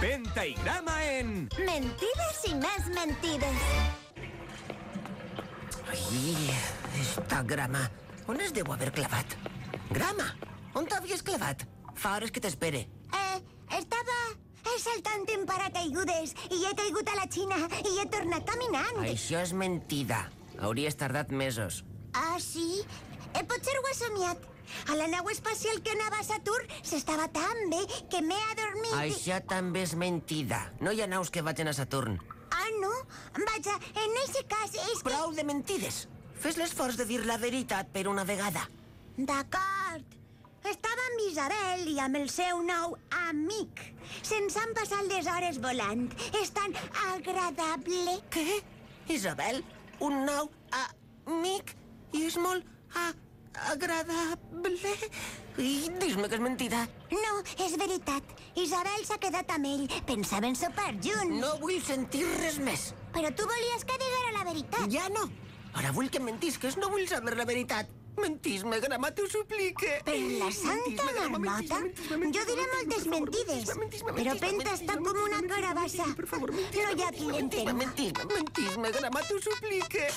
Penta i Grama en... Mentides i més mentides. Ai, esta Grama. On es deu haver clavat? Grama, on t'havies clavat? Fa hores que t'espere. Estava saltant en paracaigudes i he caigut a la Xina i he tornat caminant. Això és mentida. Hauries tardat mesos. Ah, sí? Potser ho he somiat. A la nau espacial que anava a Saturn s'estava tan bé que m'he adormit. Això també és mentida. No hi ha naus que vagin a Saturn. Ah, no? Vaja, en aquest cas és que... Prou de mentides. Fes l'esforç de dir la veritat per una vegada. D'acord. Estava amb Isabel i amb el seu nou amic. Se'ns han passat les hores volant. És tan agradable. Què? Isabel? Un nou amic? I és molt agradable? I dis-me que és mentida. No, és veritat. Isabel s'ha quedat amb ell. Pensaven sopar junts. No vull sentir res més. Però tu volies que diguera la veritat. Ja no. Ara vull que mentisques, no vull saber la veritat. Mentis-me, Grama, t'ho suplique. Per la santa marmota, jo diré moltes mentides, però Penta està com una carabassa. No hi ha qui l'entengui. Mentis-me, Grama, t'ho suplique.